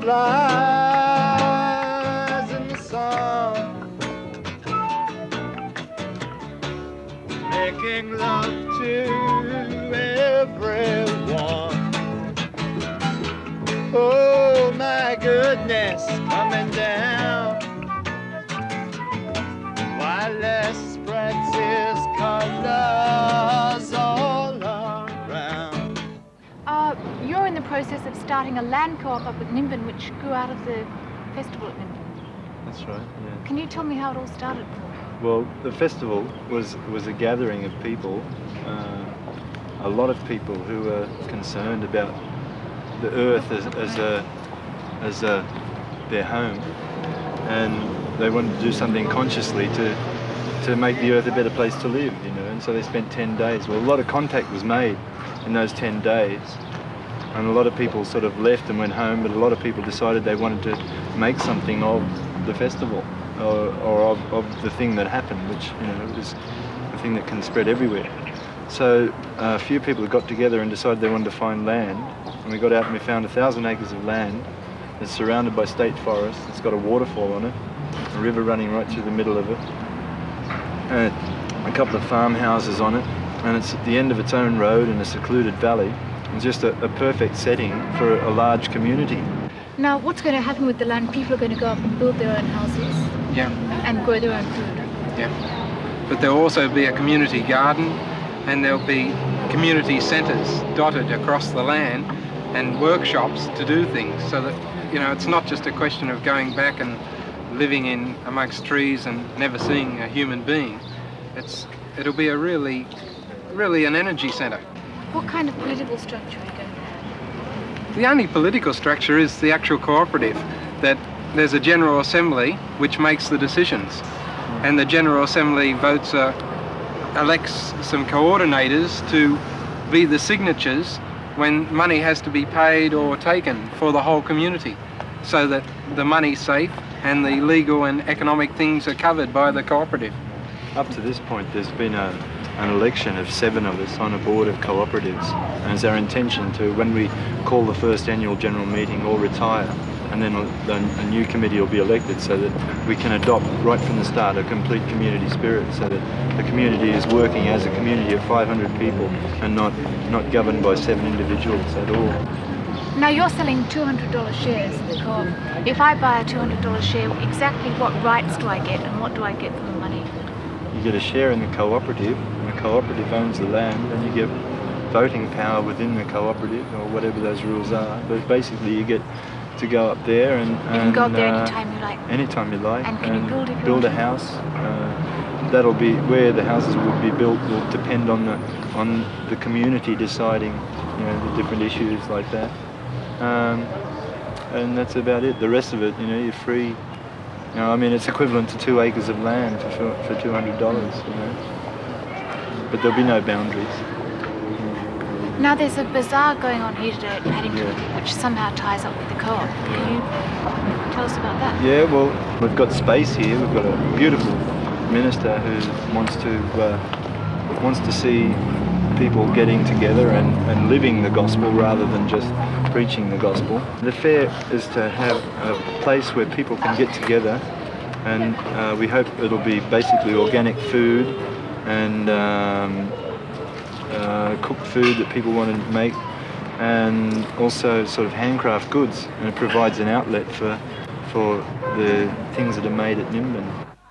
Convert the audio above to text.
butterflies in the sun, making love to everyone. Oh my goodness, coming down, Violet spreads his colors all around. You're in the process of starting a land co-op up at Nimbin, which grew out of the festival at Nimbin. That's right, yeah. Can you tell me how it all started? Well, the festival was a gathering of people, a lot of people who were concerned about the earth as their home, and they wanted to do something consciously to make the earth a better place to live, you know. And so they spent 10 days. Well, a lot of contact was made in those 10 days, and a lot of people sort of left and went home, but a lot of people decided they wanted to make something of the festival, or of the thing that happened, which, you know, is a thing that can spread everywhere. So a few people got together and decided they wanted to find land, and we got out and we found 1,000 acres of land. It's surrounded by state forest. It's got a waterfall on it, a river running right through the middle of it, and a couple of farmhouses on it, and it's at the end of its own road in a secluded valley. It's just a perfect setting for a large community. Now, what's going to happen with the land? People are going to go up and build their own houses. Yeah. And grow their own food. Yeah. But there'll also be a community garden, and there'll be community centres dotted across the land, and workshops to do things, so that, you know, it's not just a question of going back and living in amongst trees and never seeing a human being. It'll be a really an energy centre. What kind of political structure are you going to have? The only political structure is the actual cooperative, that there's a General Assembly which makes the decisions, and the General Assembly elects some coordinators to be the signatures when money has to be paid or taken for the whole community, so that the money's safe and the legal and economic things are covered by the cooperative. Up to this point, there's been an election of 7 of us on a board of cooperatives, and it's our intention to, when we call the first annual general meeting, all retire, and then a new committee will be elected, so that we can adopt right from the start a complete community spirit, so that the community is working as a community of 500 people and not governed by 7 individuals at all. Now, you're selling $200 shares in the co-op. If I buy a $200 share, exactly what rights do I get, and what do I get for the money? You get a share in the cooperative, and the cooperative owns the land, and you get voting power within the cooperative, or whatever those rules are. But basically you get to go up there and... You can go up there anytime you like. Anytime you like. And can you build if you build a want house. That'll be where the houses will be built, will depend on the community deciding, you know, the different issues like that. And that's about it. The rest of it, you know, you're free. You know, I mean, it's equivalent to 2 acres of land for $200, you know. But there'll be no boundaries. Now, there's a bazaar going on here today at Paddington, Yeah. which somehow ties up with the co-op. Can you tell us about that? Yeah, well, we've got space here. We've got a beautiful minister who wants to see people getting together and living the gospel rather than just preaching the gospel. The fair is to have a place where people can get together, and we hope it'll be basically organic food and cooked food that people want to make, and also sort of handcraft goods, and it provides an outlet for the things that are made at Nimbin.